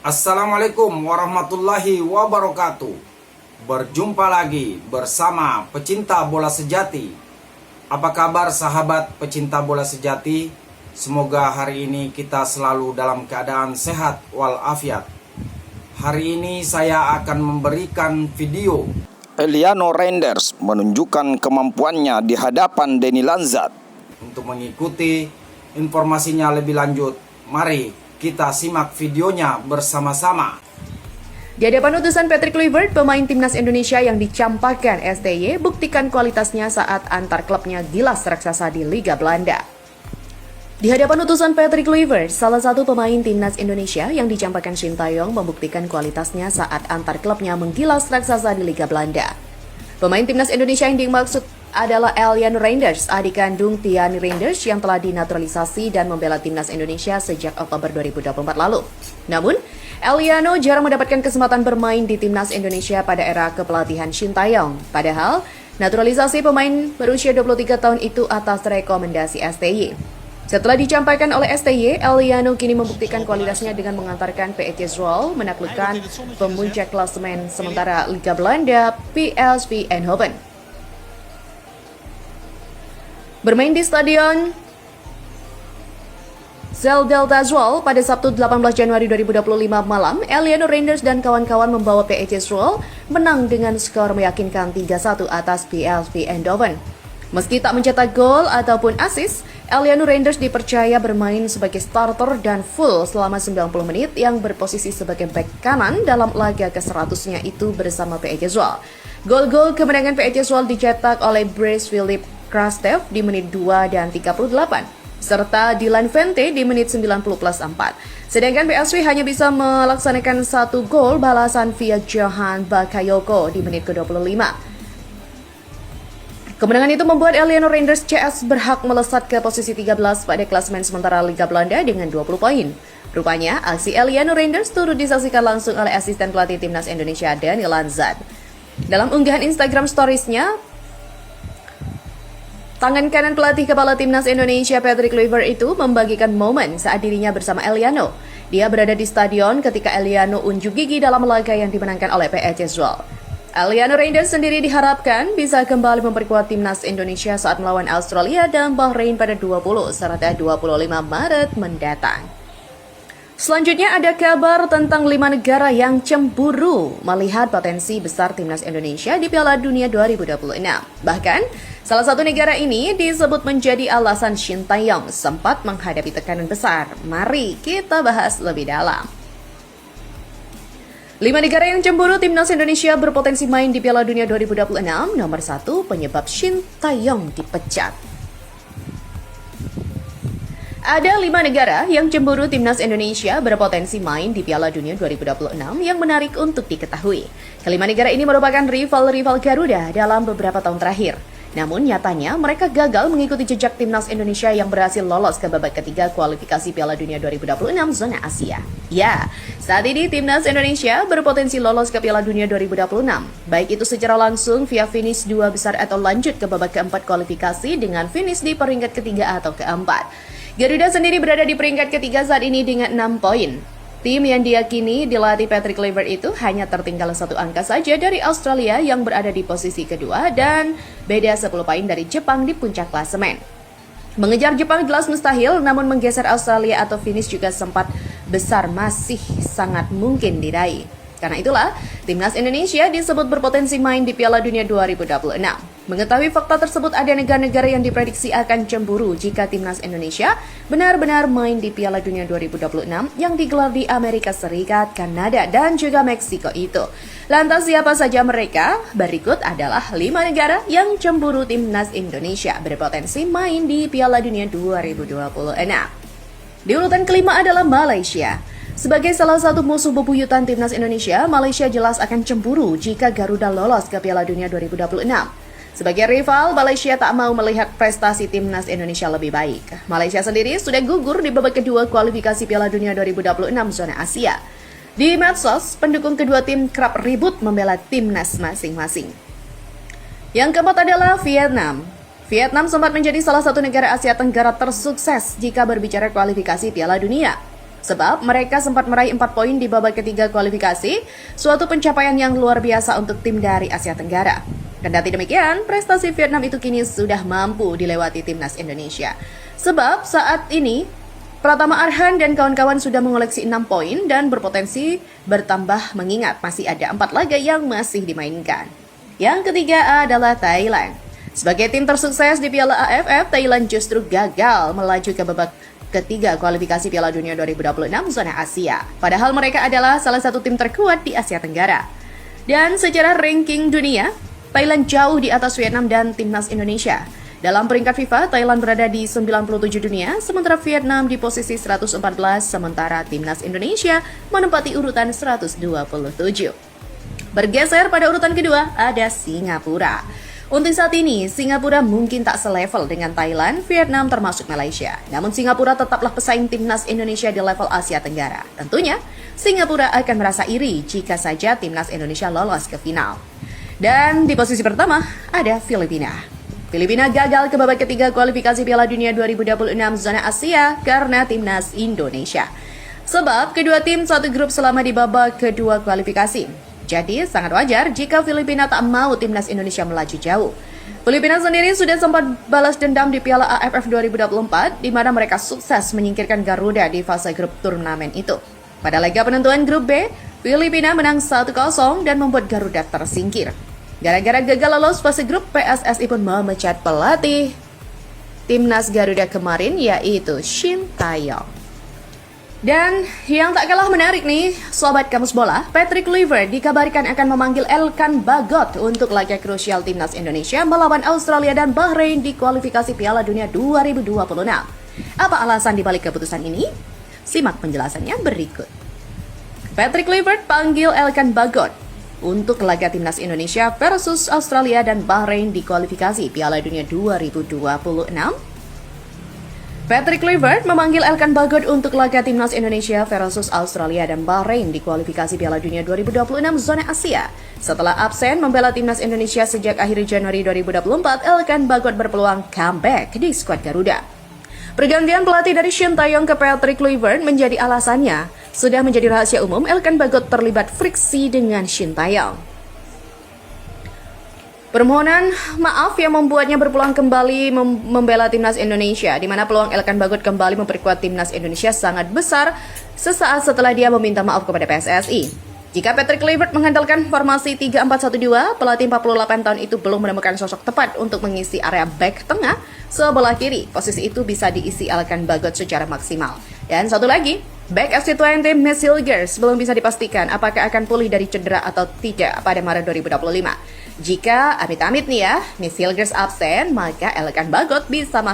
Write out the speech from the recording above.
Assalamualaikum warahmatullahi wabarakatuh. Berjumpa lagi bersama pecinta bola sejati. Apa kabar sahabat pecinta bola sejati? Semoga hari ini kita selalu dalam keadaan sehat walafiat. Hari ini saya akan memberikan video Eliano Reinders menunjukkan kemampuannya di hadapan Denny Lanzat. Untuk mengikuti informasinya lebih lanjut, mari kita simak videonya bersama-sama. Di hadapan utusan Patrick Kluivert, pemain timnas Indonesia yang dicampakkan STY buktikan kualitasnya saat antar klubnya gilas raksasa di Liga Belanda. Di hadapan utusan Patrick Kluivert, salah satu pemain timnas Indonesia yang dicampakkan Shin Tae-yong membuktikan kualitasnya saat antar klubnya menggilas raksasa di Liga Belanda. Pemain timnas Indonesia yang dimaksud adalah Eliano Reinders, adik kandung Tiani Reinders yang telah dinaturalisasi dan membela timnas Indonesia sejak Oktober 2024 lalu. Namun, Eliano jarang mendapatkan kesempatan bermain di timnas Indonesia pada era kepelatihan Shin Tae-yong. Padahal, naturalisasi pemain berusia 23 tahun itu atas rekomendasi STY. Setelah dicampakkan oleh STY, Eliano kini membuktikan kualitasnya dengan mengantarkan PSV Zwolle menaklukkan pemuncak klasemen sementara Liga Belanda, PSV Eindhoven. Bermain di Stadion Delta Zwolle pada Sabtu 18 Januari 2025 malam, Eliano Reinders dan kawan-kawan membawa PSV Zwolle menang dengan skor meyakinkan 3-1 atas PSV Eindhoven. Meski tak mencetak gol ataupun assist, Eliano Reinders dipercaya bermain sebagai starter dan full selama 90 menit yang berposisi sebagai bek kanan dalam laga ke-100-nya itu bersama PSV Zwolle. Gol-gol kemenangan PSV Zwolle dicetak oleh Brice Philippe Krastev di menit 2 dan 38, serta Dylan Vente di menit 90 plus 4. Sedangkan PSV hanya bisa melaksanakan satu gol balasan via Johan Bakayoko di menit ke-25. Kemenangan itu membuat Eliano Reinders CS berhak melesat ke posisi 13 pada klasemen sementara Liga Belanda dengan 20 poin. Rupanya, aksi Eliano Reinders turut disaksikan langsung oleh asisten pelatih timnas Indonesia Denny Lanzat. Dalam unggahan Instagram Stories-nya, tangan kanan pelatih kepala timnas Indonesia Patrick Kluivert itu membagikan momen saat dirinya bersama Eliano. Dia berada di stadion ketika Eliano unjuk gigi dalam laga yang dimenangkan oleh PSV Zwolle. Eliano Reinders sendiri diharapkan bisa kembali memperkuat timnas Indonesia saat melawan Australia dan Bahrain pada 20 serta 25 Maret mendatang. Selanjutnya ada kabar tentang 5 negara yang cemburu melihat potensi besar timnas Indonesia di Piala Dunia 2026. Bahkan, salah satu negara ini disebut menjadi alasan Shin Tae-yong sempat menghadapi tekanan besar. Mari kita bahas lebih dalam. 5 negara yang cemburu timnas Indonesia berpotensi main di Piala Dunia 2026. Nomor 1, penyebab Shin Tae-yong dipecat. Ada 5 negara yang cemburu timnas Indonesia berpotensi main di Piala Dunia 2026 yang menarik untuk diketahui. Kelima negara ini merupakan rival-rival Garuda dalam beberapa tahun terakhir. Namun nyatanya mereka gagal mengikuti jejak timnas Indonesia yang berhasil lolos ke babak ketiga kualifikasi Piala Dunia 2026 zona Asia. Ya, saat ini timnas Indonesia berpotensi lolos ke Piala Dunia 2026, baik itu secara langsung via finish 2 besar atau lanjut ke babak keempat kualifikasi dengan finish di peringkat ketiga atau keempat. Garuda sendiri berada di peringkat ketiga saat ini dengan 6 poin. Tim yang diyakini dilatih Patrick Kluivert itu hanya tertinggal 1 angka saja dari Australia yang berada di posisi kedua dan beda 10 poin dari Jepang di puncak klasemen. Mengejar Jepang jelas mustahil, namun menggeser Australia atau finish juga sempat besar masih sangat mungkin diraih. Karena itulah, timnas Indonesia disebut berpotensi main di Piala Dunia 2026. Mengetahui fakta tersebut, ada negara-negara yang diprediksi akan cemburu jika timnas Indonesia benar-benar main di Piala Dunia 2026 yang digelar di Amerika Serikat, Kanada, dan juga Meksiko itu. Lantas siapa saja mereka? Berikut adalah 5 negara yang cemburu timnas Indonesia berpotensi main di Piala Dunia 2026. Di urutan kelima adalah Malaysia. Sebagai salah satu musuh bebuyutan timnas Indonesia, Malaysia jelas akan cemburu jika Garuda lolos ke Piala Dunia 2026. Sebagai rival, Malaysia tak mau melihat prestasi timnas Indonesia lebih baik. Malaysia sendiri sudah gugur di babak kedua kualifikasi Piala Dunia 2026 zona Asia. Di medsos, pendukung kedua tim kerap ribut membela timnas masing-masing. Yang keempat adalah Vietnam. Vietnam sempat menjadi salah satu negara Asia Tenggara tersukses jika berbicara kualifikasi Piala Dunia. Sebab mereka sempat meraih 4 poin di babak ketiga kualifikasi, suatu pencapaian yang luar biasa untuk tim dari Asia Tenggara. Kendati demikian, prestasi Vietnam itu kini sudah mampu dilewati timnas Indonesia. Sebab saat ini, Pratama Arhan dan kawan-kawan sudah mengoleksi 6 poin dan berpotensi bertambah mengingat masih ada 4 laga yang masih dimainkan. Yang ketiga adalah Thailand. Sebagai tim tersukses di Piala AFF, Thailand justru gagal melaju ke babak ketiga kualifikasi Piala Dunia 2026 zona Asia. Padahal mereka adalah salah satu tim terkuat di Asia Tenggara. Dan secara ranking dunia, Thailand jauh di atas Vietnam dan timnas Indonesia. Dalam peringkat FIFA, Thailand berada di 97 dunia, sementara Vietnam di posisi 114, sementara timnas Indonesia menempati urutan 127. Bergeser pada urutan kedua, ada Singapura. Untuk saat ini, Singapura mungkin tak selevel dengan Thailand, Vietnam termasuk Malaysia. Namun Singapura tetaplah pesaing timnas Indonesia di level Asia Tenggara. Tentunya, Singapura akan merasa iri jika saja timnas Indonesia lolos ke final. Dan di posisi pertama, ada Filipina. Filipina gagal ke babak ketiga kualifikasi Piala Dunia 2026 zona Asia karena timnas Indonesia. Sebab kedua tim satu grup selama di babak kedua kualifikasi. Jadi sangat wajar jika Filipina tak mau timnas Indonesia melaju jauh. Filipina sendiri sudah sempat balas dendam di Piala AFF 2024 di mana mereka sukses menyingkirkan Garuda di fase grup turnamen itu. Pada laga penentuan grup B, Filipina menang 1-0 dan membuat Garuda tersingkir. Gara-gara gagal lolos fase grup, PSSI pun memecat pelatih timnas Garuda kemarin yaitu Shin Tae-yong. Dan yang tak kalah menarik nih, Sobat Kamus Bola, Patrick Kluivert dikabarkan akan memanggil Elkan Bagot untuk laga krusial timnas Indonesia melawan Australia dan Bahrain di kualifikasi Piala Dunia 2026. Apa alasan dibalik keputusan ini? Simak penjelasannya berikut. Patrick Kluivert panggil Elkan Bagot untuk laga timnas Indonesia versus Australia dan Bahrain di kualifikasi Piala Dunia 2026. Patrick Kluivert memanggil Elkan Bagot untuk laga timnas Indonesia versus Australia dan Bahrain di kualifikasi Piala Dunia 2026 zona Asia. Setelah absen membela timnas Indonesia sejak akhir Januari 2024, Elkan Bagot berpeluang comeback di skuad Garuda. Pergantian pelatih dari Shin Tae-yong ke Patrick Kluivert menjadi alasannya. Sudah menjadi rahasia umum, Elkan Bagot terlibat friksi dengan Shin Tae-yong. Permohonan maaf yang membuatnya berpeluang kembali membela timnas Indonesia, di mana peluang Elkan Bagot kembali memperkuat timnas Indonesia sangat besar sesaat setelah dia meminta maaf kepada PSSI. Jika Patrick Kluivert mengandalkan formasi 3-4-1-2, pelatih 48 tahun itu belum menemukan sosok tepat untuk mengisi area back tengah sebelah kiri. Posisi itu bisa diisi Elkan Bagot secara maksimal. Dan satu lagi, back FC20 Miss Hilgers belum bisa dipastikan apakah akan pulih dari cedera atau tidak pada Maret 2025. Jika amit-amit nih ya, Miss Hilgers absen, maka Elkan Bagot bisa masuk